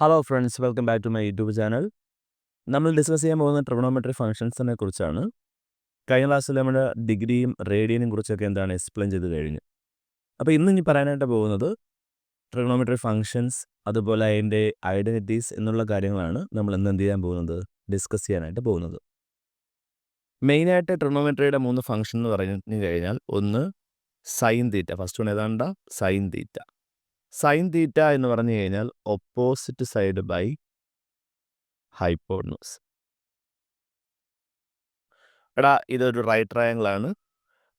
Hello friends, welcome back to my YouTube channel. നമ്മൾ discuss ചെയ്യാൻ പോകുന്ന ട്രിഗണോമെട്രി ഫംഗ്ഷൻസിനെ കുറിച്ചാണ്. കഴിഞ്ഞ ക്ലാസ്സിൽ നമ്മൾ ഡിഗ്രിയും റേഡിയനും കുറിച്ചൊക്കെ എക്സ്പ്ലെയിൻ ചെയ്ത് കഴിഞ്ഞു. അപ്പോൾ ഇനി പറയാനായിട്ട് പോകുന്നത് ട്രിഗണോമെട്രി ഫംഗ്ഷൻസ്, അതുപോലെ അതിൻ്റെ ഐഡൻറ്റിറ്റീസ് എന്നുള്ള കാര്യങ്ങളാണ് നമ്മൾ ഇന്ന് ചെയ്യാൻ പോകുന്നത്, ഡിസ്കസ് ചെയ്യാനായിട്ട് പോകുന്നത്. മെയിനായിട്ട് ട്രിഗണോമെട്രിയുടെ 3 ഫംഗ്ഷൻ എന്ന് പറഞ്ഞു കഴിഞ്ഞാൽ, ഒന്ന് സൈൻ തീറ്റ. ഫസ്റ്റ് വൺ ഏതാണ്ട് സൈൻ തീറ്റ. സൈൻ തീറ്റ എന്ന് പറഞ്ഞു കഴിഞ്ഞാൽ ഓപ്പോസിറ്റ് സൈഡ് ബൈ ഹൈപ്പോട്ടനസ്. ഇതൊരു റൈറ്റ് ട്രയാങ്കിൾ ആണ്.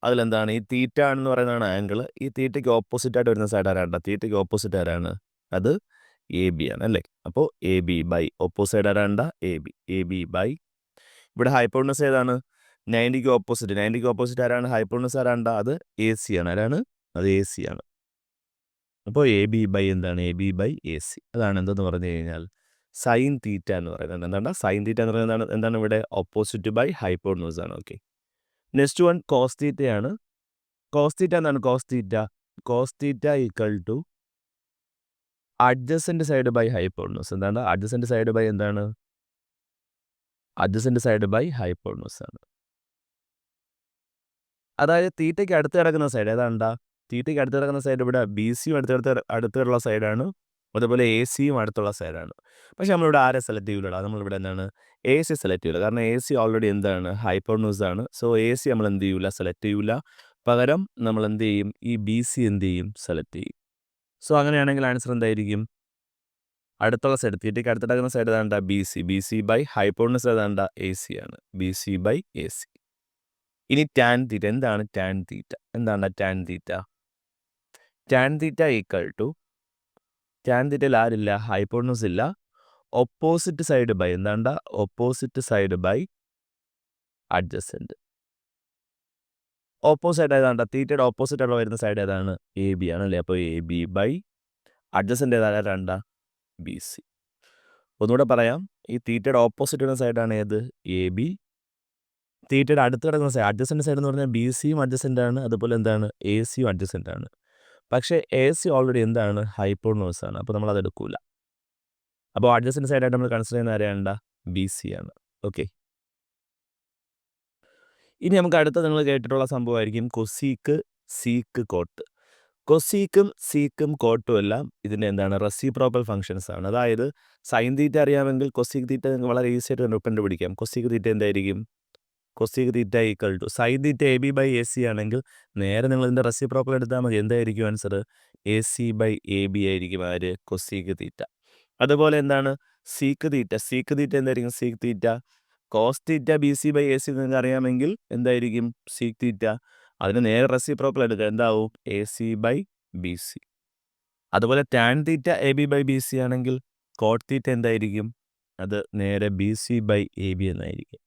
അതിലെന്താണ് ഈ തീറ്റ എന്ന് പറയുന്നതാണ് ആംഗിൾ. ഈ തീറ്റയ്ക്ക് ഓപ്പോസിറ്റ് ആയിട്ട് വരുന്ന സൈഡ് ആരാണ്? തീറ്റയ്ക്ക് ഓപ്പോസിറ്റ് ആരാണ്? അത് എ ബി ആണ് അല്ലേ. അപ്പോൾ എ ബി ബൈ ഓപ്പോസിറ്റ് ആരാണ്ട? എ ബി ബൈ ഇവിടെ ഹൈപ്പോട്ടനസ് ഏതാണ്? 90ക്ക് ഓപ്പോസിറ്റ് ആരാണ്? ഹൈപ്പോട്ടനസ് ആരാണ്ട? അത് എ സി ആണ്. ആരാണ്? അത് എ സി ആണ്. അപ്പോൾ എ ബി ബൈ എന്താണ്? A B by A C. അതാണ് എന്തെന്ന് പറഞ്ഞു കഴിഞ്ഞാൽ സൈൻ തീറ്റ എന്ന് പറയുന്നത്. എന്താണ് സൈൻ തീറ്റ എന്ന് പറയുന്നത്? എന്താണ് ഇവിടെ? ഓപ്പോസിറ്റ് ബൈ ഹൈപ്പോട്ടനസ് ആണ്. ഓക്കെ, നെക്സ്റ്റ് വൺ കോസ് തീറ്റയാണ്. കോസ് തീറ്റ എന്താണ്? Cos theta equal to adjacent side by hypotenuse. എന്താണ് അഡ്ജസൻറ്റ് സൈഡ് ബൈ? എന്താണ് അഡ്ജസൻറ്റ് സൈഡ് ബൈ ഹൈപ്പോട്ടനസ് ആണ്. അതായത് തീറ്റയ്ക്ക് അടുത്ത് കിടക്കുന്ന സൈഡ് ഏതാണ്ടാ? തീറ്റയ്ക്ക് അടുത്ത് കിടക്കുന്ന സൈഡ് ഇവിടെ ബി സിയും അടുത്തുള്ള സൈഡാണ്, അതുപോലെ എ സിയും അടുത്തുള്ള സൈഡാണ്. പക്ഷെ നമ്മളിവിടെ ആരെ സെലക്ട് ചെയ്യൂലടാ? നമ്മളിവിടെ എന്താണ് എ സി സെലക്ട് ചെയ്യില്ല. കാരണം എ സി ഓൾറെഡി എന്താണ്? ഹൈപ്പോട്ടനസ് ആണ്. സോ എ സി നമ്മൾ എന്ത് ചെയ്യൂല? സെലക്ട് ചെയ്യൂല. പകരം നമ്മൾ എന്ത് ചെയ്യും? ഈ ബി സി എന്ത് ചെയ്യും? സെലക്ട് ചെയ്യും. സോ അങ്ങനെയാണെങ്കിൽ ആൻസർ എന്തായിരിക്കും? അടുത്തുള്ള സൈഡ്, തീറ്റയ്ക്ക് അടുത്ത് കിടക്കുന്ന സൈഡ് ഏതാണ്ട? ബി സി ബൈ ഹൈപ്പോട്ടനസ് ഏതാണ്ട? എ സി ആണ്. B C by A C. ഇനി ടാൻ തീറ്റ. എന്താണ് ടാൻ തീറ്റ? എന്താണ് tan theta? Tan theta equal to, tan തീറ്റയിൽ ആരില്ല? ഹൈപ്പോട്ടനസ് ഇല്ല. ഓപ്പോസിറ്റ് സൈഡ് ബൈ എന്താണ്ട? Opposite side by adjacent. Opposite ഏതാണ്ട? തീറ്റയുടെ ഓപ്പോസിറ്റ് ആയിട്ട് വരുന്ന സൈഡ് ഏതാണ്? എ ബി ആണ് അല്ലേ. അപ്പോൾ എ ബി ബൈ അഡ്ജസൻറ്റ് ഏതാണ്? രണ്ട ബി സി. ഒന്നുകൂടെ പറയാം, ഈ തീറ്റയുടെ ഓപ്പോസിറ്റ് വരുന്ന സൈഡാണ് ഏത്? A B. തീറ്റയുടെ അടുത്ത് കിടക്കുന്ന സൈഡ്, അഡ്ജസൻറ്റ് സൈഡ് എന്ന് പറഞ്ഞാൽ ബി സിയും അഡ്ജസൻ്റ് ആണ്, അതുപോലെ എന്താണ് എ സിയും അഡ്ജസൻ്റ് ആണ്. പക്ഷേ എ സി ഓൾറെഡി എന്താണ്? ഹൈപ്പോട്ടനസ് ആണ്. അപ്പോൾ നമ്മളത് എടുക്കൂല. അപ്പോൾ അഡ്ജസൻറ്റ് സൈഡായിട്ട് നമ്മൾ കൺസിഡർ ചെയ്യുന്ന ആരെയാണ്ട? ബി സി ആണ്. ഓക്കെ, ഇനി നമുക്ക് അടുത്ത നിങ്ങൾ കേട്ടിട്ടുള്ള സംഭവമായിരിക്കും കൊസീക്ക്, സീക്ക്, കോട്ട്. കൊസീക്കും സീക്കും കോട്ടും എല്ലാം ഇതിൻ്റെ എന്താണ്? റെസിപ്രോക്കൽ ഫംഗ്ഷൻസ് ആണ്. അതായത് സൈൻ തീറ്റ അറിയാമെങ്കിൽ കൊസീക്ക് തീറ്റ നിങ്ങൾക്ക് വളരെ ഈസി ആയിട്ട് കണ്ടുപിടിക്കാം. കൊസീക്ക് തീറ്റ എന്തായിരിക്കും? Cosec theta equal to sine theta A B by A C ആണെങ്കിൽ നേരെ നിങ്ങൾ ഇതിൻ്റെ റെസിപ്രോക്കൽ എടുത്താൽ മതി. എന്തായിരിക്കും answer? A C by A B ആയിരിക്കും ആര്? Cosec theta. അതുപോലെ എന്താണ് സീക്ക് തീറ്റ എന്തായിരിക്കും? Sec theta cos theta B C by A C നിങ്ങൾക്ക് അറിയാമെങ്കിൽ എന്തായിരിക്കും? Sec theta. അതിന് നേരെ റെസിപ്രോക്കൽ എടുക്കുക. എന്താവും? A C by B C. അതുപോലെ tan theta A B by B C ആണെങ്കിൽ കോട്ട് തീറ്റ എന്തായിരിക്കും? അത് നേരെ B C by A B എന്നായിരിക്കും.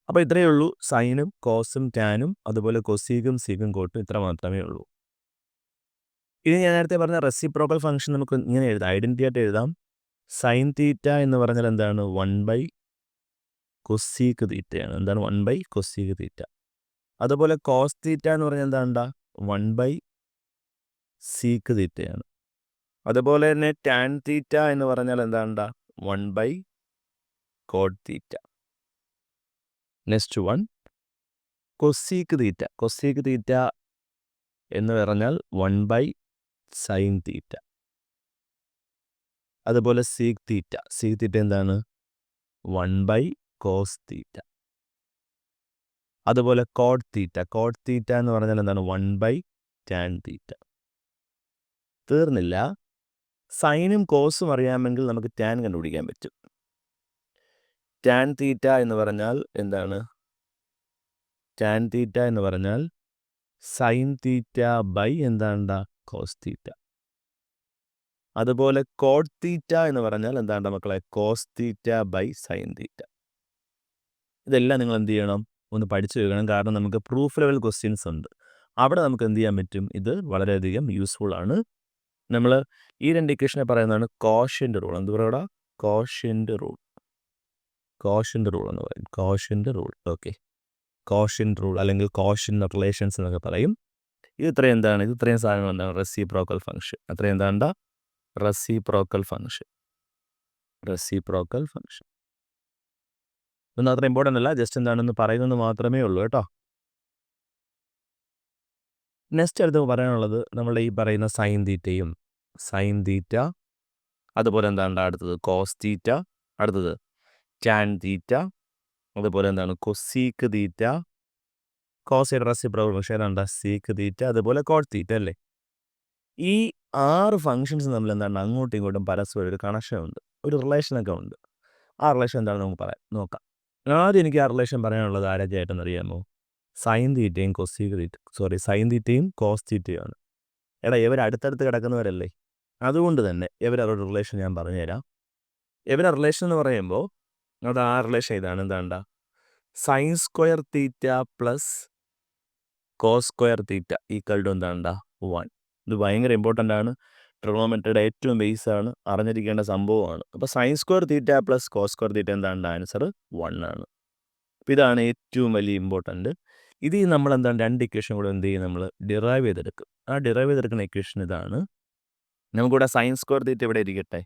അപ്പോൾ ഇത്രയേ ഉള്ളൂ. സൈനും കോസും ടാനും അതുപോലെ കൊസീക്കും സീക്കും കോട്ടും ഇത്ര മാത്രമേ ഉള്ളൂ. ഇനി ഞാൻ നേരത്തെ പറഞ്ഞ റെസിപ്രോക്കൽ ഫംഗ്ഷൻ നമുക്ക് ഇങ്ങനെ എഴുതാം, ഐഡൻറ്റിറ്റി ആയിട്ട് എഴുതാം. സൈൻ തീറ്റ എന്ന് പറഞ്ഞാൽ എന്താണ്? 1 കൊസീക്ക് തീറ്റയാണ്. എന്താണ്? 1 കൊസീക്ക് തീറ്റ. അതുപോലെ കോസ് തീറ്റ എന്ന് പറഞ്ഞാൽ എന്താണ്ടാ? 1 സീക്ക് തീറ്റയാണ്. അതുപോലെ തന്നെ ടാൻ തീറ്റ എന്ന് പറഞ്ഞാൽ എന്താണ്ടാ? 1 cot theta. Next one cosec theta എന്ന് പറഞ്ഞാൽ 1 സൈൻ തീറ്റ. അതുപോലെ സീക്ക് തീറ്റ എന്താണ്? 1 കോസ് തീറ്റ. അതുപോലെ കോട്ട് തീറ്റ എന്ന് പറഞ്ഞാൽ എന്താണ്? 1 ടാൻ തീറ്റ. തീർന്നില്ല. സൈനും കോസും അറിയാമെങ്കിൽ നമുക്ക് ടാൻ കണ്ടുപിടിക്കാൻ പറ്റും. ടാൻ തീറ്റ എന്ന് പറഞ്ഞാൽ എന്താണ്? ടാൻ തീറ്റ എന്ന് പറഞ്ഞാൽ സൈൻ തീറ്റ ബൈ എന്താണ്ട? Cos theta. അതുപോലെ കോട്ട് തീറ്റ എന്ന് പറഞ്ഞാൽ എന്താണ്ട മക്കളെ? Cos theta by sine theta. ഇതെല്ലാം നിങ്ങൾ എന്ത് ചെയ്യണം? ഒന്ന് പഠിച്ചു വെക്കണം. കാരണം നമുക്ക് പ്രൂഫ് ലെവൽ ക്വസ്റ്റ്യൻസ് ഉണ്ട്. അവിടെ നമുക്ക് എന്ത് ചെയ്യാൻ പറ്റും? ഇത് വളരെയധികം യൂസ്ഫുൾ ആണ്. നമ്മൾ ഈ 2 ഇക്വേഷനെ പറയുന്നതാണ് കോഷ്യൻ്റ് റൂൾ. എന്ത് പറയുക? കോഷ്യൻ്റ് റൂൾ എന്ന് പറയും. Quotient rule. Okay, quotient rule അല്ലെങ്കിൽ കോഷ്യൻ്റ് റിലേഷൻസ് എന്നൊക്കെ പറയും. ഇത് ഇത്രയും സാധനങ്ങൾ എന്താണ്? Reciprocal function. അത്രയും എന്താണ്ട? Reciprocal function. Reciprocal function. ഇതൊന്നും അത്ര ഇമ്പോർട്ടൻ്റ് അല്ല, ജസ്റ്റ് എന്താണെന്ന് പറയുന്നത് മാത്രമേ ഉള്ളൂ കേട്ടോ. നെക്സ്റ്റ് അടുത്ത് പറയാനുള്ളത് നമ്മളുടെ ഈ പറയുന്ന സൈൻ തീറ്റ, അതുപോലെ എന്താണ് അടുത്തത് കോസ് തീറ്റ, അടുത്തത് ടാൻ തീറ്റ, അതുപോലെ എന്താണ് കൊസീക്ക് തീറ്റ, കോസയുടെ റെസിപ്രോക്കൽ ഫംഗ്ഷൻ ഏതാണ്ട് സീക്ക് തീറ്റ, അതുപോലെ കോട്ട് തീറ്റ അല്ലേ. ഈ 6 ഫംഗ്ഷൻസ് തമ്മിൽ എന്താണ് അങ്ങോട്ടും ഇങ്ങോട്ടും പരസ്പരം ഒരു കണക്ഷൻ ഉണ്ട്, ഒരു റിലേഷനൊക്കെ ഉണ്ട്. ആ റിലേഷൻ എന്താണെന്ന് നമുക്ക് നോക്കാം. ആദ്യം എനിക്ക് ആ റിലേഷൻ പറയാനുള്ളത് ആരൊക്കെയായിട്ടെന്ന് അറിയാമോ? സൈൻ തീറ്റയും സൈൻ തീറ്റയും കോസ് തീറ്റയുമാണ്. എടാ ഇവർ അടുത്തടുത്ത് കിടക്കുന്നവരല്ലേ, അതുകൊണ്ട് തന്നെ ഇവരവരുടെ റിലേഷൻ ഞാൻ പറഞ്ഞുതരാം. ഇവരുടെ റിലേഷൻ എന്ന് പറയുമ്പോൾ അത് ആ റിലേഷൻ ഇതാണ്, എന്താണ്ട sine square theta plus cos square theta equal to എന്താണ്ട 1. ഇത് ഭയങ്കര ഇമ്പോർട്ടൻ്റ് ആണ്, ട്രിഗണോമെട്രിയുടെ ഏറ്റവും ബേസാണ്, അറിഞ്ഞിരിക്കേണ്ട സംഭവമാണ്. അപ്പോൾ sine square theta plus cos square theta എന്താണ് ആൻസർ 1 ആണ്. അപ്പോൾ ഇതാണ് ഏറ്റവും വലിയ ഇമ്പോർട്ടൻ്റ്. ഇത് നമ്മൾ എന്താണ് 2 ഇക്വേഷൻ കൂടെ എന്ത് ചെയ്യും, നമ്മൾ ഡിറൈവ് ചെയ്തെടുക്കും. ആ ഡിറൈവ് ചെയ്തെടുക്കുന്ന ഇക്വേഷൻ ഇതാണ്. നമുക്കിവിടെ സൈൻ സ്ക്വയർ തീറ്റ ഇവിടെ ഇരിക്കട്ടെ,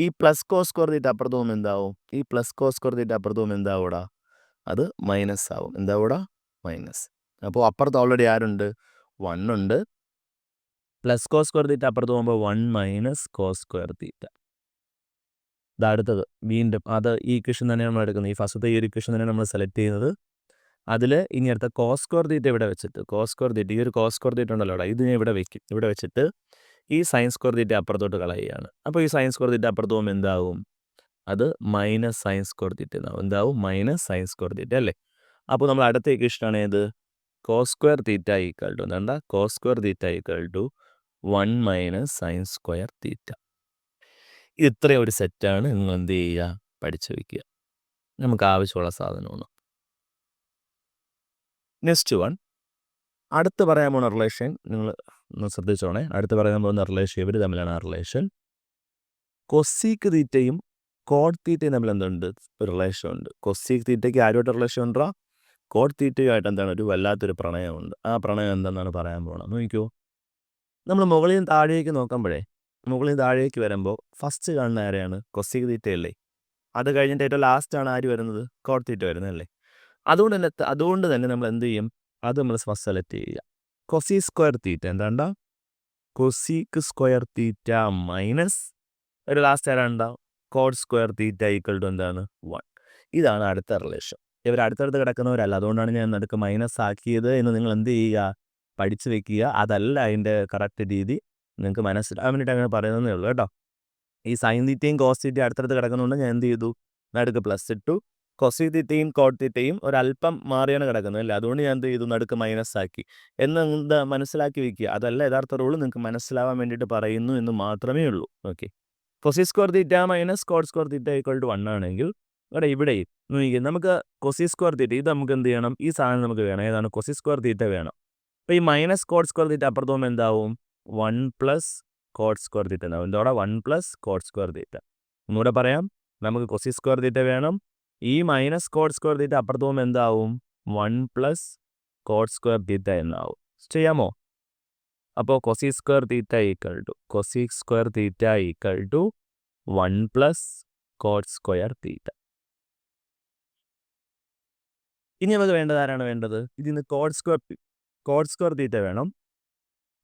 ഈ പ്ലസ് കോസ് സ്ക്വയർ തീറ്റ അപ്പുറത്തും എന്താവും, ഈ പ്ലസ് കോസ് സ്ക്വയർ തീറ്റ അപ്പുറത്തും എന്താവൂടാ, അത് മൈനസ് ആവും. എന്താവൂടാ, മൈനസ്. അപ്പോൾ അപ്പുറത്ത് ഓൾറെഡി ആരുണ്ട്, 1 ഉണ്ട്. പ്ലസ് കോസ് സ്ക്വയർ തീറ്റ അപ്പുറത്ത് പോകുമ്പോൾ 1 മൈനസ് കോസ് സ്ക്വയർ തീറ്റ. ഇതടുത്തത് വീണ്ടും അത് ഈ ഇക്വേഷൻ തന്നെയാണ് നമ്മൾ എടുക്കുന്നത്. ഈ ഫസ്റ്റത്തെ ഈ ഒരു ഇക്വേഷൻ തന്നെ നമ്മൾ സെലക്ട് ചെയ്യുന്നത്. അതിൽ ഇനി അടുത്ത കോസ് സ്ക്വയർ തീറ്റ ഇവിടെ വെച്ചിട്ട്, കോസ് സ്ക്വയർ തീറ്റ ഈ ഒരു കോസ് സ്ക്വയർ തീറ്റ ഉണ്ടല്ലോ അവിടെ, ഇത് ഞാൻ ഇവിടെ വെക്കും. ഇവിടെ വെച്ചിട്ട് ഈ സൈൻ സ്ക്വയർ തീറ്റ അപ്പുറത്തോട്ട് കളയുകയാണ്. അപ്പോൾ ഈ സൈൻ സ്ക്വയർ തീറ്റ അപ്പുറത്ത് പോകുമ്പോൾ എന്താവും, അത് മൈനസ് സൈൻ സ്ക്വയർ തീറ്റ എന്നാവും. എന്താവും, മൈനസ് സൈൻ സ്ക്വയർ തീറ്റ അല്ലേ. അപ്പോൾ നമ്മൾ അടുത്ത ഇക്വേഷനാണ് ഏത്, cos square theta equal to എന്താ, cos square theta equal to 1 minus sine square theta. ഇത്രയും ഒരു സെറ്റാണ് നിങ്ങൾ എന്ത് ചെയ്യുക, പഠിച്ചു വയ്ക്കുക. നമുക്ക് ആവശ്യമുള്ള സാധനമാണ്. നെക്സ്റ്റ് വൺ, അടുത്ത് പറയാൻ പോകുന്ന റിലേഷൻ നിങ്ങൾ ഒന്ന് ശ്രദ്ധിച്ചോണേ. അടുത്ത് പറയാൻ പോകുന്ന റിലേഷൻ ഇവർ തമ്മിലാണ് ആ റിലേഷൻ. കൊസീക്ക് തീറ്റയും കോട്ട് തീറ്റയും തമ്മിൽ എന്തുണ്ട്, ഒരു റിലേഷൻ ഉണ്ട്. കൊസീക്ക് തീറ്റയ്ക്ക് ആരുമായിട്ട് റിലേഷൻ ഉണ്ടാ, കോട്ട് തീറ്റയുമായിട്ട് എന്താണ് ഒരു വല്ലാത്തൊരു പ്രണയമുണ്ട്. ആ പ്രണയം എന്താണെന്നാണ് പറയാൻ പോകണം. നോക്കിക്കോ, നമ്മൾ മുകളിൽ നിന്ന് താഴേക്ക് നോക്കുമ്പോഴേ, മുകളിൽ നിന്ന് താഴേക്ക് വരുമ്പോൾ ഫസ്റ്റ് കാണുന്ന ആരെയാണ്, കൊസീക്ക് തീറ്റയല്ലേ. അത് കഴിഞ്ഞിട്ട് ഏറ്റവും ലാസ്റ്റാണ് ആര് വരുന്നത്, കോട്ട് തീറ്റ വരുന്നതല്ലേ. അതുകൊണ്ട് തന്നെ നമ്മൾ എന്ത് ചെയ്യും, അത് നമ്മൾ ഫസ്റ്റ് സെലക്ട് ചെയ്യുക. കൊസി സ്ക്വയർ തീറ്റ എന്താണ്ട, കൊസീക്ക് സ്ക്വയർ തീറ്റ മൈനസ് ഒരു ലാസ്റ്റ് ആരാണ്ടാ, cot square theta equal to എന്താണ് 1. ഇതാണ് അടുത്ത റിലേഷൻ. ഇവർ അടുത്തടുത്ത് കിടക്കുന്നവരല്ല, അതുകൊണ്ടാണ് ഞാൻ നടുക്ക് മൈനസ് ആക്കിയത് എന്ന് നിങ്ങൾ എന്ത് ചെയ്യുക, പഠിച്ചു വെക്കുക. അതല്ല അതിൻ്റെ കറക്റ്റ് രീതി, നിങ്ങൾക്ക് മനസ്സിലാകാൻ വേണ്ടിയിട്ട് അങ്ങനെ പറയുന്നതേ ഉള്ളൂ കേട്ടോ. ഈ സൈൻ തീറ്റയും കോസ് തീറ്റയും അടുത്തടുത്ത് കിടക്കുന്നതുകൊണ്ട് ഞാൻ എന്ത് ചെയ്തു, നടുക്ക് പ്ലസ് ഇട്ടു. കൊസി തീറ്റയും കോട്ട് തീറ്റയും ഒരല്പം മാറിയാണ് കിടക്കുന്നത് അല്ലേ, അതുകൊണ്ട് ഞാൻ എന്ത് ചെയ്തു, നടുക്ക് മൈനസ് ആക്കി എന്ന് എന്താ മനസ്സിലാക്കി വെക്കുക. അതല്ല യഥാർത്ഥ റൂൾ, നിങ്ങൾക്ക് മനസ്സിലാവാൻ വേണ്ടിയിട്ട് പറയുന്നു എന്ന് മാത്രമേ ഉള്ളൂ. Okay, cosec square theta minus cot square theta equal to 1 ആണെങ്കിൽ ഇവിടെ നമുക്ക് കൊസി സ്ക്വയർ തീറ്റ ഇത് നമുക്ക് എന്ത് ചെയ്യണം, ഈ സാധനം നമുക്ക് വേണം, ഏതാണ്, കൊസി സ്ക്വയർ തീറ്റ വേണം. അപ്പോൾ ഈ മൈനസ് കോട്ട് സ്ക്വയർ തീറ്റ അപ്പുറത്ത് പോകുമ്പോൾ എന്താവും, 1 പ്ലസ് കോട്ട് സ്ക്വയർ തീറ്റ ഉണ്ടാവും. എന്തോടെ, 1 പ്ലസ് കോട്ട് സ്ക്വയർ തീറ്റ. ഒന്നുകൂടെ പറയാം, നമുക്ക് കൊസി സ്ക്വയർ തീറ്റ വേണം. ഈ മൈനസ് കോട്ട് സ്ക്വയർ തീറ്റ അപ്പുറത്ത് പോകുമ്പോൾ എന്താവും, 1 പ്ലസ് കോട്ട് സ്ക്വയർ തീറ്റ എന്നാവും. ചെയ്യാമോ? അപ്പോൾ cosec square theta equal to 1 plus cot square theta. ഇനി നമുക്ക് വേണ്ടത് ആരാണ് വേണ്ടത്, ഇതിന് കോട്ട് സ്ക്വയർ തീറ്റ വേണം.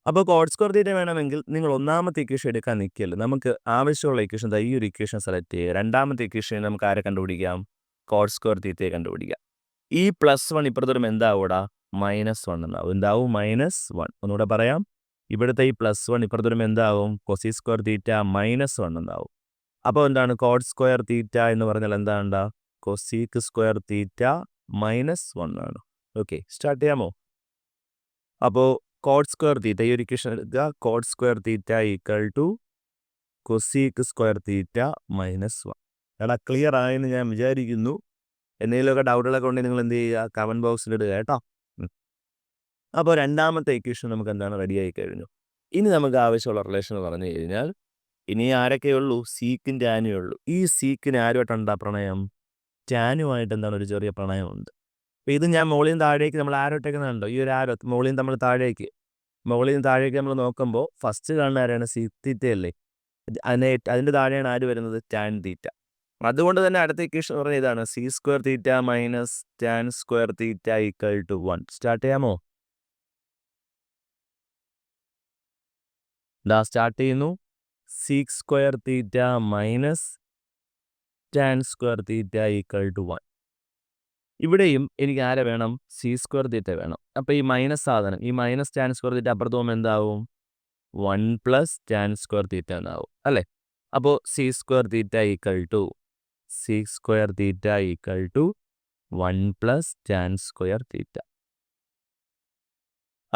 അപ്പോൾ കോട്ട് സ്ക്വയർ തീറ്റ വേണമെങ്കിൽ നിങ്ങൾ ഒന്നാമത്തെ ഇക്വേഷൻ എടുക്കാൻ നിൽക്കില്ല. നമുക്ക് ആവശ്യമുള്ള ഇക്വേഷൻ ഈ ഒരു ഇക്വേഷൻ സെലക്ട് ചെയ്യുക. രണ്ടാമത്തെ ഇക്വേഷൻ നമുക്ക് ആരെ കണ്ടുപിടിക്കാം, കോട്ട് സ്ക്വയർ തീറ്റയെ കണ്ടുപിടിക്കാം. ഈ +1 ഇപ്പുറത്തോടും എന്താവൂടാ, -1 എന്നാവും. എന്താവും, -1. ഒന്നുകൂടെ പറയാം, ഇവിടുത്തെ ഈ +1 ഇപ്പുറത്തോടും എന്താവും, കൊസി സ്ക്വയർ തീറ്റ -1 എന്നാവും. അപ്പോൾ എന്താണ്, കോട്ട് സ്ക്വയർ തീറ്റ എന്ന് പറഞ്ഞാൽ എന്താണ്ടാ, കൊസീക്ക് സ്ക്വയർ തീറ്റ -1 ആണ്. ഓക്കെ, സ്റ്റാർട്ട് ചെയ്യാമോ? അപ്പോൾ കോട്ട് സ്ക്വയർ തീറ്റ ഈ ഒരു ഇക്വേഷൻ എടുക്കുക. Coat square theta equal to cosec square theta -1. എടാ ക്ലിയർ ആയെന്ന് ഞാൻ വിചാരിക്കുന്നു. എന്തെങ്കിലുമൊക്കെ ഡൗട്ടുകളൊക്കെ ഉണ്ടെങ്കിൽ നിങ്ങൾ എന്ത് ചെയ്യുക, കമൻറ്റ് ബോക്സിൽ ഇടുക കേട്ടോ. അപ്പോൾ രണ്ടാമത്തെ ഇക്വേഷൻ നമുക്ക് എന്താണ്, റെഡിയായി കഴിഞ്ഞു. ഇനി നമുക്ക് ആവശ്യമുള്ള റിലേഷൻ പറഞ്ഞു കഴിഞ്ഞാൽ ഇനി ആരൊക്കെയുള്ളൂ, സീക്കും ടാനും ഉള്ളൂ. ഈ സീക്കിന് ആരുമായിട്ടുണ്ടാ പ്രണയം, ടാനുമായിട്ട് എന്താണ് ഒരു ചെറിയ പ്രണയമുണ്ട്. അപ്പോൾ ഇത് ഞാൻ മുകളിൽ നിന്ന് താഴേക്ക് നമ്മൾ ആരോ ഇട്ടേക്കുന്നുണ്ടോ, ഈ ഒരു ആരോ മുകളിൽ നിന്ന് നമ്മൾ താഴേക്ക് നമ്മൾ നോക്കുമ്പോൾ ഫസ്റ്റ് കാണുന്ന ആരാണ്, സീക്ക് തീറ്റയല്ലേ. അതിൻ്റെ താഴെയാണ് ആര് വരുന്നത്? Tan theta. അതുകൊണ്ട് തന്നെ അടുത്ത ഇക്വേഷൻ പറഞ്ഞ ഇതാണ് sec square theta minus tan square theta equal to 1. Start ചെയ്യാമോ? സ്റ്റാർട്ട് ചെയ്യുന്നു. Sec square theta minus tan square theta equal to 1. ഇവിടെയും എനിക്ക് ആരെ വേണം? സി സ്ക്വയർ തീറ്റ വേണം. അപ്പോൾ ഈ മൈനസ് സാധനം, ഈ മൈനസ് ടാൻ സ്ക്വയർ തീറ്റ അപ്പുറത്ത് പോകുമ്പോൾ എന്താവും? 1 പ്ലസ് ടാൻ സ്ക്വയർ തീറ്റ എന്നാവും അല്ലേ? അപ്പോൾ sec square theta equal to 1 plus tan square theta.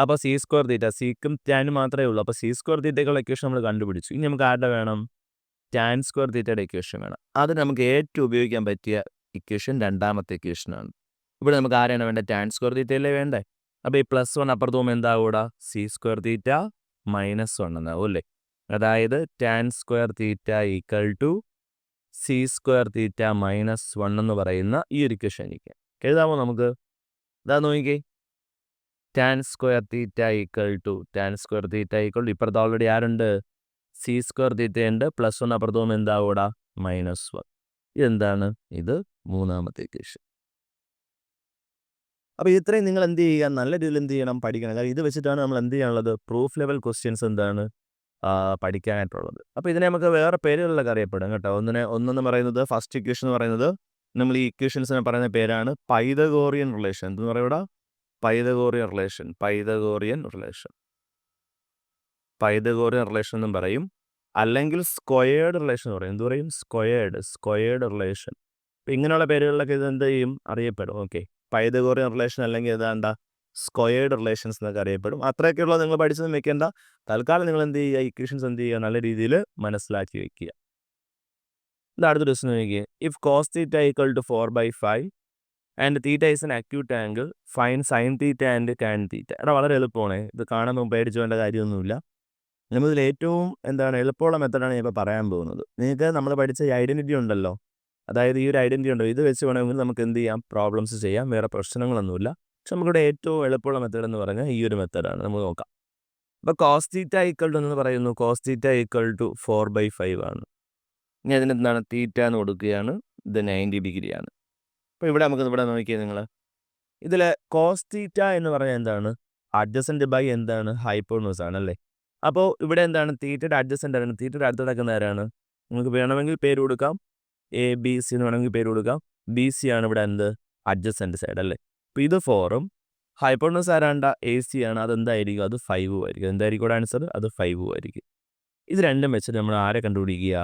അപ്പോൾ സി സ്ക്വയർ തീറ്റ, സിക്കും ടാനും മാത്രമേ ഉള്ളൂ. അപ്പോൾ സി സ്ക്വയർ തീറ്റയ്ക്കുള്ള ഇക്വേഷൻ നമ്മൾ കണ്ടുപിടിച്ചു. ഇനി നമുക്ക് ആരുടെ വേണം? ടാൻ സ്ക്വയർ തീറ്റയുടെ ഇക്വേഷൻ വേണം. അത് നമുക്ക് ഏറ്റവും ഉപയോഗിക്കാൻ പറ്റിയ ഇക്വേഷൻ രണ്ടാമത്തെ ഇക്വേഷനാണ്. ഇവിടെ നമുക്ക് ആരെയാണ് വേണ്ടത്? ടാൻ സ്ക്വയർ തീറ്റയല്ലേ വേണ്ടേ? അപ്പോൾ ഈ +1 അപ്പുറത്ത് പോകുമ്പോൾ എന്താകൂടാ? സി സ്ക്വയർ തീറ്റ -1 എന്നാവും അല്ലേ? അതായത് tan square theta equal to sec square theta -1 എന്ന് പറയുന്ന ഈ ഒരു ഇക്വേഷൻ എനിക്ക് എഴുതാമോ നമുക്ക്? ഇതാ നോക്കിക്കേ, tan square theta equal to ഇപ്പുറത്ത് ഓൾറെഡി ആരുണ്ട്? സി സ്ക്വയർ തീറ്റ ഉണ്ട്. +1 അപ്പുറത്ത് പോകുമ്പോൾ എന്താകൂടാ? -1. ഇതെന്താണ്? ഇത് മൂന്നാമത്തെ ഇക്വേഷൻ. അപ്പോൾ ഇത്രയും നിങ്ങൾ എന്ത് ചെയ്യുക? നല്ല രീതിയിൽ എന്ത് ചെയ്യണം? പഠിക്കണം. കാരണം ഇത് വെച്ചിട്ടാണ് നമ്മൾ എന്ത് ചെയ്യാനുള്ളത്? പ്രൂഫ് ലെവൽ ക്വസ്റ്റ്യൻസ് എന്താണ് പഠിക്കാനായിട്ടുള്ളത്. അപ്പോൾ ഇതിനെ നമുക്ക് വേറെ പേരുകളിലൊക്കെ അറിയപ്പെടും കേട്ടോ. ഒന്നെന്ന് പറയുന്നത് ഫസ്റ്റ് ഇക്വേഷൻ എന്ന് പറയുന്നത്, നമ്മൾ ഈ ഇക്വേഷൻസിനെ പറയുന്ന പേരാണ് പൈതഗോറിയൻ റിലേഷൻ. എന്ന് പറയുക പൈതഗോറിയൻ റിലേഷൻ എന്നും പറയും. അല്ലെങ്കിൽ സ്ക്വയേർഡ് റിലേഷൻ എന്ന് പറയും. എന്ത് പറയും? Squared relation. അപ്പോൾ ഇങ്ങനെയുള്ള പേരുകളിലൊക്കെ ഇത് എന്ത് ചെയ്യും? അറിയപ്പെടും. ഓക്കെ, പൈതഗോറിയൻ റിലേഷൻ അല്ലെങ്കിൽ ഏതാണ്ട സ്ക്വയേർഡ് റിലേഷൻസ് എന്നൊക്കെ അറിയപ്പെടും. അത്രയൊക്കെയുള്ള നിങ്ങൾ പഠിച്ചതും വെക്കേണ്ട. തൽക്കാലം നിങ്ങൾ എന്ത് ചെയ്യുക? ഇക്വേഷൻസ് എന്ത് ചെയ്യുക? നല്ല രീതിയിൽ മനസ്സിലാക്കി വെക്കുക. ഇത് അടുത്ത ദിവസം നോക്കിയേ. If cos theta equal to 4/5 and theta is an acute angle, find sine theta and tan theta. എടാ വളരെ എളുപ്പമാണ്. ഇത് കാണാൻ പേടിച്ചു വേണ്ട കാര്യമൊന്നുമില്ല. നമ്മളിതിൽ ഏറ്റവും എളുപ്പമുള്ള മെത്തഡാണ് ഞാൻ ഇപ്പോൾ പറയാൻ പോകുന്നത്. നിങ്ങൾക്ക് നമ്മൾ പഠിച്ച ഈ ഐഡൻറ്റിറ്റി ഉണ്ടല്ലോ, അതായത് ഈ ഒരു ഐഡൻറ്റിറ്റി ഉണ്ടോ, ഇത് വെച്ച് വേണമെങ്കിൽ നമുക്ക് എന്ത് ചെയ്യാം? പ്രോബ്ലംസ് ചെയ്യാം. വേറെ പ്രശ്നങ്ങളൊന്നുമില്ല. പക്ഷെ നമുക്കിവിടെ ഏറ്റവും എളുപ്പമുള്ള മെത്തേഡ് എന്ന് പറഞ്ഞാൽ ഈ ഒരു മെത്തേഡാണ്. നമുക്ക് നോക്കാം. അപ്പോൾ കോസ് തീറ്റ ഈക്വൽ ടു എന്ന് പറയുന്നു, കോസ് തീറ്റ ഈക്വൽ ടു 4/5 ആണ്. ഇനി അതിനെന്താണ്? തീറ്റ എന്ന് കൊടുക്കുകയാണ്. ഇത് 90 ഡിഗ്രിയാണ്. അപ്പോൾ ഇവിടെ നോക്കിയാൽ നിങ്ങൾ ഇതിൽ കോസ് തീറ്റ എന്ന് പറഞ്ഞാൽ എന്താണ്? അഡ്ജസൻറ്റ് ബൈ എന്താണ്? ഹൈപ്പോട്ടനൂസ് ആണ് അല്ലേ? അപ്പോൾ ഇവിടെ എന്താണ്? തീറ്റയുടെ അഡ്ജസൻ്റ് ആണ്. തീറ്റയുടെ അടുത്ത് കിടക്കുന്ന ആരാണ്? നിങ്ങൾക്ക് വേണമെങ്കിൽ പേര് കൊടുക്കാം. ABC എന്ന് വേണമെങ്കിൽ പേര് കൊടുക്കാം. BC ആണ് ഇവിടെ എന്ത്? അഡ്ജസൻ്റ് സൈഡ് അല്ലേ? അപ്പോൾ ഇത് 4ഉം ഹൈപ്പോട്ടനൂസ് ആരാണ്ട? AC ആണ്. അതെന്തായിരിക്കും? അത് 5ഉം ആയിരിക്കും. എന്തായിരിക്കും ഇവിടെ ആൻസർ? അത് 5ഉം ആയിരിക്കും. ഇത് രണ്ടും വെച്ചിട്ട് നമ്മൾ ആരെ കണ്ടുപിടിക്കുക?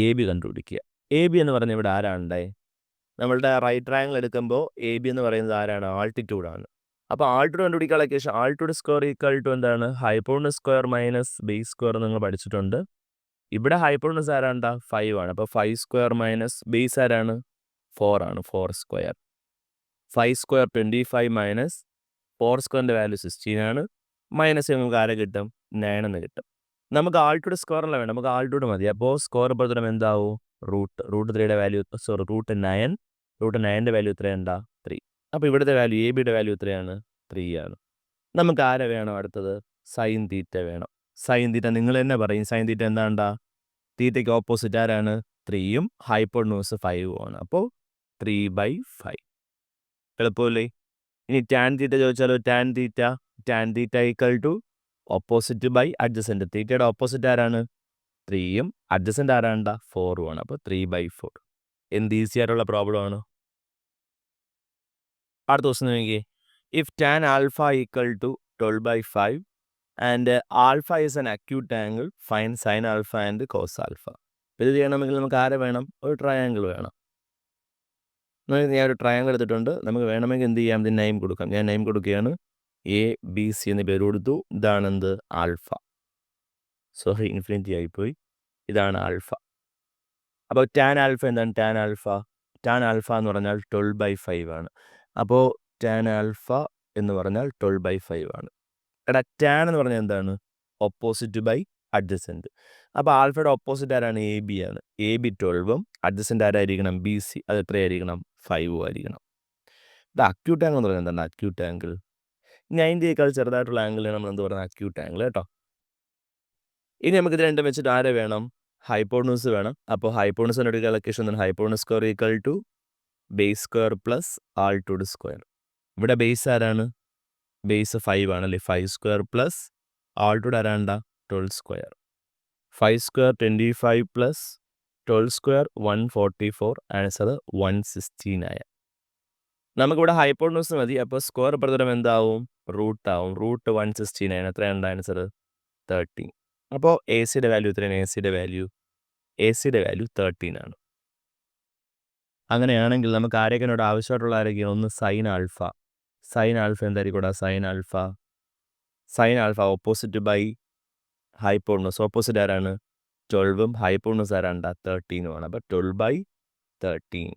AB കണ്ടുപിടിക്കുക. AB എന്ന് പറഞ്ഞാൽ ഇവിടെ ആരാണ്ടേ? നമ്മളുടെ റൈറ്റ് ട്രയാങ്കിൾ എടുക്കുമ്പോൾ AB എന്ന് പറയുന്നത് ആരാണ്? ആൾട്ടിറ്റ്യൂഡാണ്. അപ്പോൾ ആൾട്ടിറ്റ്യൂഡ് കണ്ടുപിടിക്കാനുള്ള equation altitude square equal to എന്താണ്? Hypotenuse square minus base square നിങ്ങൾ പഠിച്ചിട്ടുണ്ട്. ഇവിടെ ഹൈപ്പോട്ടനൂസ് ആരാണ്ട? 5 ആണ്. അപ്പോൾ 5 സ്ക്വയർ മൈനസ് ബേസ് ആരാണ്? 4 ആണ്. 4 സ്ക്വയർ. 5 സ്ക്വയർ 25 മൈനസ് 4 സ്ക്വയറിൻ്റെ വാല്യൂ 16 ആണ്. മൈനസ് നമുക്ക് ആരെ കിട്ടും? 9 എന്ന് കിട്ടും. നമുക്ക് ആൾട്ടിറ്റ്യൂഡ് സ്ക്വയറല്ല വേണം, നമുക്ക് ആൾട്ടിറ്റ്യൂഡ് മതി. അപ്പോൾ സ്ക്വയർ പുറത്തും എന്താവും? √3യുടെ വാല്യൂ √9. √9ൻ്റെ വാല്യൂ എത്രയുണ്ടാ? 3. അപ്പോൾ ഇവിടുത്തെ വാല്യൂ ABയുടെ വാല്യൂ എത്രയാണ്? 3 ആണ്. നമുക്ക് ആരെ വേണം? അടുത്തത് സൈൻ തീറ്റ വേണം. സൈൻ തീറ്റ നിങ്ങൾ തന്നെ പറയും. Sine theta എന്താണ്ടാ? തീറ്റയ്ക്ക് ഓപ്പോസിറ്റ് ആരാണ്? 3ഉം ഹൈപ്പോട്ടനൂസ് 5ഉം ആണ്. അപ്പോൾ 3/5. എളുപ്പമല്ലേ? ഇനി ടാൻ തീറ്റ ചോദിച്ചാലോ? Tan theta equal to opposite by adjacent. തീറ്റയുടെ ഓപ്പോസിറ്റ് ആരാണ്? 3ഉം അഡ്ജസൻറ്റ് ആരാണ്ട? 4ഉം ആണ്. അപ്പോൾ 3/4. എന്ത് ഈസി ആയിട്ടുള്ള പ്രോബ്ലം ആണ്. അടുത്ത ദിവസം നോക്കിയേ. If tan alpha equal to 12/5 and alpha is an acute angle, find sine alpha and cos alpha. ഇത് ചെയ്യണമെങ്കിൽ നമുക്ക് ആരെ വേണം? ഒരു ട്രയാങ്കിൾ വേണം. ഞാൻ ഒരു ട്രയാങ്കിൾ എടുത്തിട്ടുണ്ട്. നമുക്ക് വേണമെങ്കിൽ എന്ത് ചെയ്യാം? ഇതിന് നെയിം കൊടുക്കാം. ഞാൻ നെയിം കൊടുക്കുകയാണ്. ABC എന്ന് പേര് കൊടുത്തു. ഇതാണ് എന്ത്? ആൽഫ. സോറി, ഇൻഫിനിറ്റി ആയിപ്പോയി. ഇതാണ് ആൽഫ. അപ്പോൾ ടാൻ ആൽഫ എന്താണ്? ടാൻ ആൽഫ എന്ന് പറഞ്ഞാൽ 12/5 ആണ്. അപ്പോൾ ടാൻ ആൽഫ എന്ന് പറഞ്ഞാൽ 12/5 ആണ്. എടാ ടാൻ എന്ന് പറഞ്ഞാൽ എന്താണ്? Opposite by adjacent. അപ്പോൾ ആൽഫയുടെ ഓപ്പോസിറ്റ് ആരാണ്? AB ആണ്. AB 12ഉം അഡ്ജസൻറ്റ് ആരായിരിക്കണം? BC. അത് എത്രയായിരിക്കണം? 5ഉം ആയിരിക്കണം. ഇത് അക്യൂട്ട് ആംഗിൾ എന്ന് പറഞ്ഞാൽ എന്താണ്? അക്യൂട്ട് ആംഗിൾ 90യേക്കാൾ ചെറുതായിട്ടുള്ള ആംഗിളിനെ നമ്മൾ എന്ത് പറയുന്നത്? അക്യൂട്ട് ആംഗിൾ കേട്ടോ. ഇനി നമുക്ക് ഇത് രണ്ടും വെച്ചിട്ട് ആരെ വേണം? ഹൈപ്പോട്ടനൂസ് വേണം. അപ്പോൾ ഹൈപ്പോട്ടനൂസിൻ്റെ ഒരു ഇക്വേഷൻ എന്താണ്? Hypotenuse square equal to base square plus altitude square. ഇവിടെ ബേസ് ആരാണ്? ബേസ് 5 ആണല്ലേ. 5 സ്ക്വയർ പ്ലസ് ആൾട്ടിറ്റ്യൂഡ് ആരാണ്ടാ? 12 square. 5 square 25 plus 12 square 144. Answer 116 ആയ. നമുക്കിവിടെ ഹൈപ്പോട്ടനൂസ് മതി. അപ്പോൾ സ്ക്വയർ പ്രതലം എന്താവും? റൂട്ട് ആവും. റൂട്ട് 116 ആണ്. എത്രയാണ് ആൻസർ? 13. അപ്പോൾ എ സിയുടെ വാല്യൂ എത്രയാണ്? എ സിയുടെ വാല്യൂ 13 ആണ്. അങ്ങനെയാണെങ്കിൽ നമുക്ക് ആരൊക്കെയോട് ആവശ്യമായിട്ടുള്ള ആരൊക്കെയാണ്? ഒന്ന് സൈൻ ആൽഫ. സൈൻ ആൽഫ എന്തായിരിക്കും ഇവിടെ? Sine alpha opposite by hypotenuse. Opposite ആരാണ്? 12ഉം ഹൈപ്പോട്ടനൂസ് ആരാണ്ടാ? 13ഉമാണ്. അപ്പോൾ 12/13.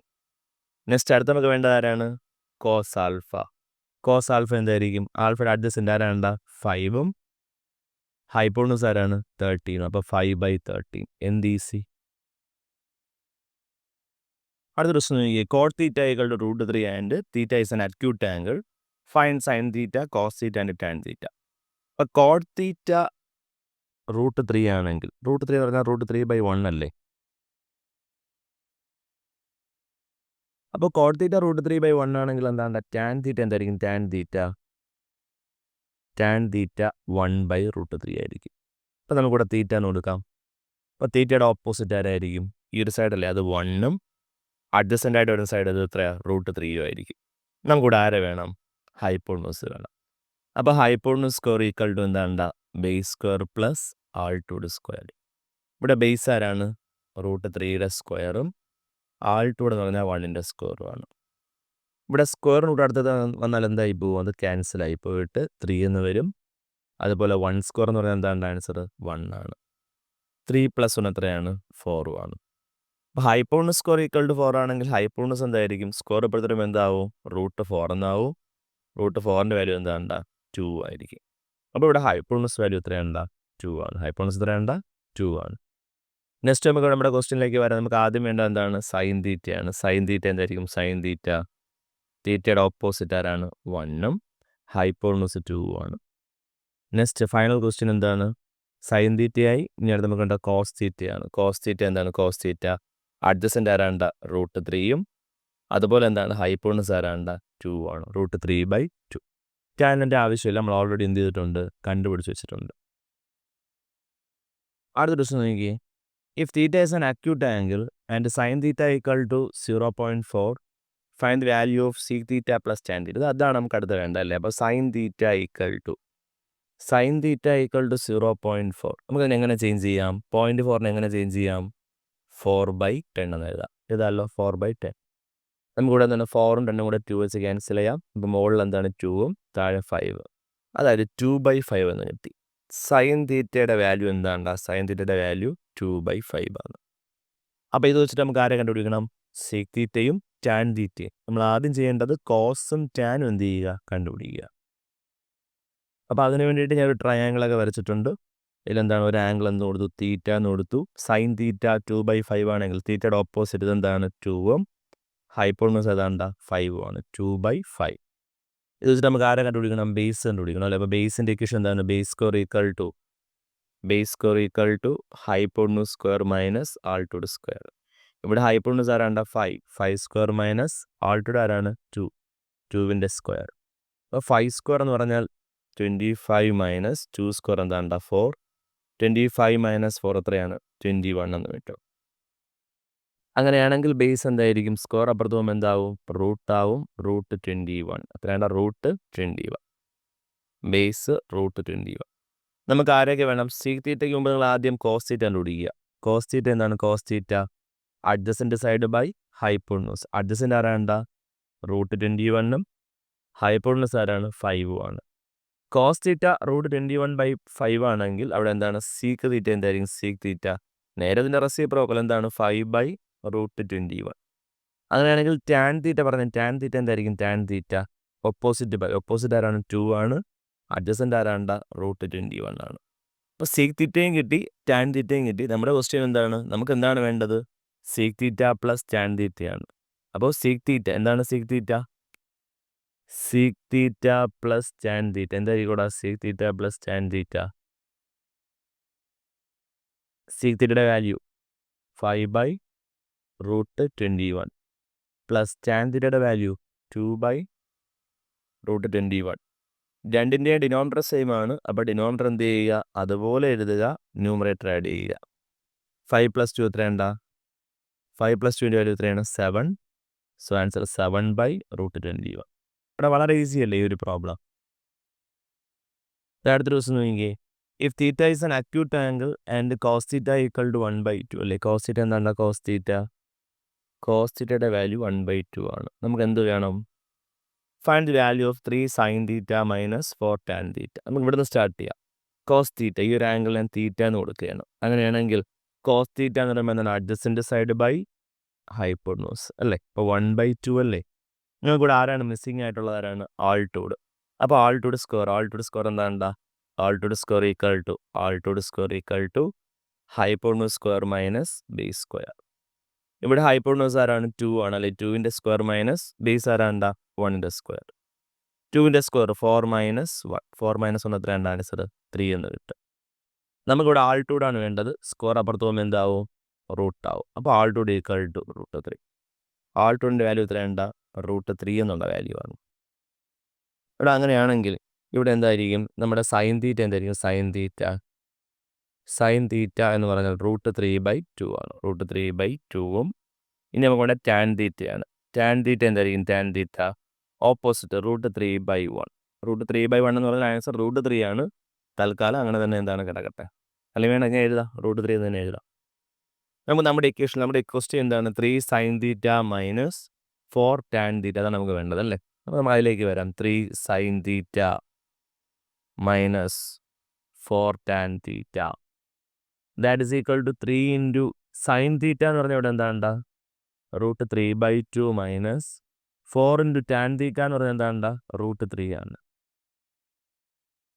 നെക്സ്റ്റ് അടുത്ത നമുക്ക് വേണ്ടത് ആരാണ്? Cos alpha. കോസ് ആൽഫ എന്തായിരിക്കും? ആൽഫയുടെ അഡ്ജസൻ്റ് ആരാണ്ടാ? 5ഉം ഹൈപ്പോട്ടനൂസ് ആരാണ്? 13ഉം. അപ്പോൾ 5/13. എന്ത് ഈസി. അടുത്ത പ്രശ്നം നോക്കിയേ. Cot theta equal to √3 and theta is an acute angle. Find sine theta, cos theta and tan theta. അപ്പോൾ കോട്ട് തീറ്റ √3 ആണെങ്കിൽ √3 എന്ന് പറഞ്ഞാൽ √3/1 അല്ലേ. അപ്പോൾ കോട്ട് തീറ്റ √3/1 ആണെങ്കിൽ എന്താണ്? ടാൻ തീറ്റ എന്തായിരിക്കും? ടാൻ തീറ്റ 1/√3 ആയിരിക്കും. അപ്പോൾ നമുക്കിവിടെ തീറ്റ എന്ന് കൊടുക്കാം. അപ്പോൾ തീറ്റയുടെ ഓപ്പോസിറ്റ് ആരായിരിക്കും? ഈ ഒരു സൈഡല്ലേ, അത് 1ഉം അഡ്ജസൻ്റ് ആയിട്ട് വരുന്ന സൈഡ് അത് എത്രയാണ്? √3 ആയിരിക്കും. നമുക്കിവിടെ ആരെ വേണം? ഹൈപ്പോട്ടനൂസ് വേണം. അപ്പോൾ ഹൈപ്പോട്ടനൂസ് സ്ക്വയർ ഈക്വൽ ടു എന്താണ്ടാ? Base square plus altitude square. ഇവിടെ ബേസ് ആരാണ്? √3യുടെ സ്ക്വയറും ആൾട്ടിറ്റ്യൂഡ് എന്ന് പറഞ്ഞാൽ 1ൻ്റെ സ്ക്വയറുമാണ്. ഇവിടെ സ്ക്വയറിനൂടെ അടുത്തത് വന്നാൽ എന്തായി പോകും? അത് ക്യാൻസലായി പോയിട്ട് 3 എന്ന് വരും. അതുപോലെ 1 സ്ക്വയർ എന്ന് പറഞ്ഞാൽ എന്താണ് ആൻസർ? 1 ആണ്. 3 + 1 എത്രയാണ്? 4 ആണ്. അപ്പോൾ ഹൈപ്പോട്ടനൂസ് സ്ക്വയർ ഈക്വൽ ടു 4 ആണെങ്കിൽ ഹൈപ്പോട്ടനൂസ് എന്തായിരിക്കും? സ്ക്വയർ ഇപ്പോഴത്തെ എന്താവും? √4 എന്നാവും. √4ൻ്റെ വാല്യൂ എന്താണ്ടാ? 2 ആയിരിക്കും. അപ്പോൾ ഇവിടെ ഹൈപ്പോട്ടനൂസ് വാല്യൂ എത്രയാണ്ടാ? 2 ആണ്. ഹൈപ്പോട്ടനൂസ് എത്രയാണ്ടാ? 2 ആണ്. നെക്സ്റ്റ് നമുക്ക് നമ്മുടെ ക്വസ്റ്റ്യനിലേക്ക് വരാം. നമുക്ക് ആദ്യം വേണ്ടത് എന്താണ്? സൈൻ തീറ്റയാണ്. സൈൻ തീറ്റ എന്തായിരിക്കും? സൈൻ തീറ്റ, തീറ്റയുടെ ഓപ്പോസിറ്റ് ആരാണ്? 1ഉം ഹൈപ്പോട്ടനൂസ് 2 ആണ്. നെക്സ്റ്റ് ഫൈനൽ ക്വസ്റ്റ്യൻ എന്താണ്? സൈൻ തീറ്റയായി. ഇനി അടുത്ത് നമുക്ക് വേണ്ട കോസ് തീറ്റയാണ്. കോസ് തീറ്റ എന്താണ്? Cos theta adjacent ആരാണ്ടാ? √3ഉം അതുപോലെ എന്താണ്? ഹൈപ്പോട്ടനൂസ് ആരാണ്ടാ? 2 ആണ്. √3/2. ടാനിൻ്റെ ആവശ്യമില്ല, നമ്മൾ ഓൾറെഡി എന്ത് ചെയ്തിട്ടുണ്ട്? കണ്ടുപിടിച്ച് വെച്ചിട്ടുണ്ട്. അടുത്ത പ്രശ്നം നോക്കിയേ. If theta is an acute angle and sine theta equal to 0.4, find the value of sec theta plus tan theta. അതാണ് നമുക്ക് അടുത്ത് വേണ്ടത് അല്ലേ. അപ്പോൾ സൈൻ തീറ്റ ഈക്വൽ ടു 0.4. നമുക്കതിനെ എങ്ങനെ ചേഞ്ച് ചെയ്യാം? 0.4നെ എങ്ങനെ ചേഞ്ച് ചെയ്യാം? 4/10 എന്ന് എഴുതാം. ഇതല്ലോ 4/10. നമുക്കിവിടെ എന്താണ്? 4ഉം 10ഉം കൂടെ 2 വെച്ച് ക്യാൻസൽ ചെയ്യാം. ഇപ്പോൾ മുകളിൽ എന്താണ്? 2ഉം താഴെ 5. അതായത് 2/5 എന്ന് കിട്ടി. സൈൻ തീറ്റയുടെ വാല്യൂ എന്താണ്ടാ? സൈൻ തീറ്റയുടെ വാല്യൂ 2/5 ആണ്. അപ്പോൾ ഇത് വെച്ചിട്ട് നമുക്ക് ആരെ കണ്ടുപിടിക്കണം? സീക് തീറ്റയും ടാൻ തീറ്റയും. നമ്മൾ ആദ്യം ചെയ്യേണ്ടത് കോസും ടാനും എന്ത് ചെയ്യുക? കണ്ടുപിടിക്കുക. അപ്പോൾ അതിന് വേണ്ടിയിട്ട് ഞാൻ ഒരു ട്രയാങ്കിളൊക്കെ വരച്ചിട്ടുണ്ട്. ഇതിലെന്താണ്? ഒരു ആംഗിൾ എന്ന് കൊടുത്തു? തീറ്റ എന്ന് കൊടുത്തു. സൈൻ തീറ്റ 2/5 ആണെങ്കിൽ തീറ്റയുടെ ഓപ്പോസിറ്റ് ഇതെന്താണ്? 2ഉം ഹൈപ്പോട്ടനൂസ് ഏതാണ്ടാ? 5ഉം ആണ്. 2/5. ഇത് വെച്ചിട്ട് നമുക്ക് ആരെ കണ്ടുപിടിക്കണം? ബേസ് കണ്ടുപിടിക്കണം അല്ലേ. അപ്പോൾ ബേസിൻ്റെ ഇക്വേഷൻ എന്താണ്? Base square equal to hypotenuse square minus altitude square. ഇവിടെ ഹൈപ്പോട്ടനൂസ് ആരാണ്ടാ? 5 സ്ക്വയർ മൈനസ് ആൾട്ടിറ്റ്യൂഡ് ആരാണ്? 2ൻ്റെ സ്ക്വയർ. അപ്പോൾ 5 സ്ക്വയർ എന്ന് പറഞ്ഞാൽ 25 മൈനസ് 2 സ്ക്വയർ എന്താണ്ടാ? 4. 25 മൈനസ് 4 എത്രയാണ്? 21 എന്ന് കിട്ടും. അങ്ങനെയാണെങ്കിൽ ബേസ് എന്തായിരിക്കും? സ്ക്വയർ അപ്പുറത്ത് പോകുമ്പോൾ എന്താവും? റൂട്ടാവും. √21 എത്രയാണ്ടാ? √21. ബേസ് √21. നമുക്ക് ആരെയൊക്കെ വേണം? സീക് തീറ്റയ്ക്ക് മുമ്പ് നിങ്ങൾ ആദ്യം കോസ് തീറ്റ കണ്ടുപിടിക്കുക. കോസ് തീറ്റ എന്താണ്? Cos theta adjacent side by hypotenuse. Adjacent ആരാണ്ടാ? √21ഉം ഹൈപ്പോട്ടനൂസ് ആരാണ്? 5ഉം ആണ്. കോസ് തീറ്റ √21/5 ആണെങ്കിൽ അവിടെ എന്താണ്? സീക് തീറ്റ എന്തായിരിക്കും? സീക് തീറ്റ നേരെ ഇതിൻ്റെ റെസിപ്രോക്കൽ എന്താണ്? 5/√21. അങ്ങനെയാണെങ്കിൽ ടാൻ തീറ്റ പറഞ്ഞാൽ ടാൻ തീറ്റ എന്തായിരിക്കും? ടാൻ തീറ്റ ഓപ്പോസിറ്റ് ആരാണ്? 2 ആണ്. അഡ്ജസൻ്റ് ആരാണ്ടാ? √21 ആണ്. അപ്പോൾ സീക് തീറ്റയും കിട്ടി, ടാൻ തീറ്റയും കിട്ടി. നമ്മുടെ ക്വസ്റ്റ്യൻ എന്താണ്? നമുക്ക് എന്താണ് വേണ്ടത്? സീക് തീറ്റ പ്ലസ് ടാൻ തീറ്റയാണ്. അപ്പോൾ സീക് തീറ്റ എന്താണ്? Sec theta plus tan theta എന്തായിരിക്കും കൂടാ? Sec theta plus tan theta. Sec തീറ്റയുടെ വാല്യൂ 5/√21 പ്ലസ് ടാൻ തീറ്റയുടെ വാല്യൂ 2/√21. രണ്ടിൻ്റെയും ഡിനോമിനേറ്റർ സെയിം ആണ്. അപ്പോൾ ഡിനോമിനേറ്റർ എന്ത് ചെയ്യുക, അതുപോലെ എഴുതുക, ന്യൂമറേറ്റർ ആഡ് ചെയ്യുക. 5 + 2 എത്രയുണ്ടാ? 5 + 2 വാല്യൂ എത്രയാണ്? 7. So answer 7/√21. ഇവിടെ വളരെ ഈസി അല്ലേ ഈ ഒരു പ്രോബ്ലം. അടുത്ത ദിവസം നോക്കിയേ, if theta is an acute angle and cos theta equal to 1/2 അല്ലേ. കോസ് തീറ്റ എന്താണ്? കോസ് തീറ്റയുടെ വാല്യൂ 1/2 ആണ്. നമുക്ക് എന്ത് വേണം? Find the value of 3 sin theta minus 4 tan തീറ്റ. നമുക്ക് ഇവിടുന്ന് സ്റ്റാർട്ട് ചെയ്യാം. കോസ് തീറ്റ, ഈ ഒരു ആംഗിൾ ഞാൻ തീറ്റ എന്ന് കൊടുക്കുകയാണ്. അങ്ങനെയാണെങ്കിൽ കോസ് തീറ്റ എന്ന് പറയുമ്പോൾ എന്താണ്? അഡ്ജസൻറ്റ് സൈഡ് ബൈ ഹൈപ്പോട്നൂസ് അല്ലേ. ഇപ്പോൾ 1/2 അല്ലേ. നിങ്ങൾക്കൂടെ ആരാണ് മിസ്സിങ് ആയിട്ടുള്ളത്? ആരാണ്? ആൾട്ടൂഡ്. അപ്പോൾ ആൾട്ടൂഡ് സ്ക്വയർ എന്താണ്? Altitude square equal to hypotenuse square minus base square. ഇവിടെ ഹൈപ്പോട്നൂസ് ആരാണ്? 2 ആണ് അല്ലെ. 2ൻ്റെ സ്ക്വയർ മൈനസ് ബേസ് ആരാണ്ടാ? 1ൻ്റെ സ്ക്വയർ. 2ൻ്റെ സ്ക്വയർ 4 - 1. 4 - 1 എത്രയാണ്? ആൻസർ 3 എന്ന് കിട്ടും. നമുക്കിവിടെ ആൾട്ടൂഡാണ് വേണ്ടത്. സ്ക്വയർ അപ്പുറത്ത് പോകുമ്പോൾ എന്താവും? റൂട്ട് ആവും. അപ്പോൾ ആൾട്ടൂഡ് ഈക്വൽ ടു √3. ആൾട്ടൂഡിൻ്റെ വാല്യൂ എത്രയുണ്ടാ? √3 എന്നുള്ള വാല്യൂ ആണ്. ഇവിടെ അങ്ങനെയാണെങ്കിൽ ഇവിടെ എന്തായിരിക്കും? നമ്മുടെ സൈൻ തീറ്റ എന്തായിരിക്കും? സൈൻ തീറ്റ എന്ന് പറഞ്ഞാൽ √3/2 ആണ്. √3/2ഉം ഇനി നമുക്ക് വേണ്ട ടാൻ തീറ്റയാണ്. ടാൻ തീറ്റ എന്തായിരിക്കും? Tan theta opposite √3/1. √3/1 എന്ന് പറഞ്ഞാൽ ആൻസർ √3 ആണ്. തൽക്കാലം അങ്ങനെ തന്നെ എന്താണ് കിടക്കട്ടെ. അല്ലെങ്കിൽ വേണമെങ്കിൽ എഴുതാം, √3 തന്നെ എഴുതാം. നമുക്ക് നമ്മുടെ ഇക്വേഷൻ, നമ്മുടെ ക്വസ്റ്റ്യൻ എന്താണ്? 3 sin തീറ്റ മൈനസ് 4 tan തീറ്റ. അതാണ് നമുക്ക് വേണ്ടത് അല്ലേ. അപ്പോൾ നമുക്ക് അതിലേക്ക് വരാം. 3 sin theta minus 4 tan theta that is equal to 3 into sine theta എന്ന് പറഞ്ഞാൽ ഇവിടെ എന്താണ്ടാ? √3/2 മൈനസ് 4 ഇൻറ്റു ടാൻ തീറ്റ എന്ന് പറഞ്ഞാൽ എന്താണ്ടാ? √3 ആണ്.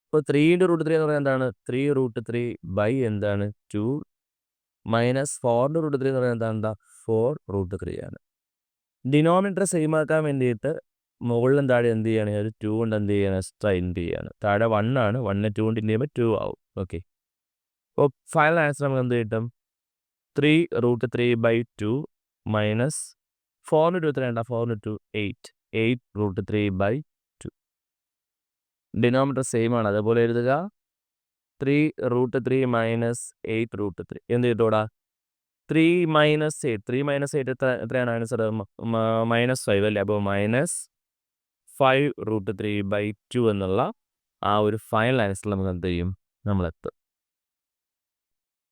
അപ്പോൾ 3 ഇൻറ്റു √3 എന്ന് പറഞ്ഞാൽ എന്താണ്? 3√3 എന്താണ്? 2 മൈനസ് 4 √3 എന്ന് പറഞ്ഞാൽ എന്താണ്ടാ? 4√3 ആണ്. ഡിനോമിനേറ്റർ സെയിം ആക്കാൻ വേണ്ടിയിട്ട് മുകളിലും താഴെ എന്ത് ചെയ്യാണ്? ഒരു 2 കൊണ്ട് എന്ത് ചെയ്യണം? എക്സ്ട്രാ ഇൻറ്റു ചെയ്യാണ്. താഴെ 1 ആണ്. 1 2 കൊണ്ട് ഇൻറ്റു ചെയ്യുമ്പോൾ 2 ആവും. ഓക്കെ. അപ്പോൾ ഫൈനൽ ആൻസർ നമുക്ക് എന്ത് കിട്ടും? 3√3/2 മൈനസ് 4 × 2 വേണ്ട, 4 × 2 8. 8√3/2. ഡിനോമിനേറ്റർ സെയിം ആണ്, അതേപോലെ എഴുതുക. 3√3 മൈനസ് 8√3 എന്ത് കിട്ടൂടാ? 3 - 8. 3 - 8 എത്രയാണ് ആൻസർ? -5 അല്ലേ. അപ്പോൾ -5√3/2 എന്നുള്ള ആ ഒരു ഫൈനൽ ആൻസറിൽ നമുക്ക് എന്ത് ചെയ്യും? നമ്മളെത്തും.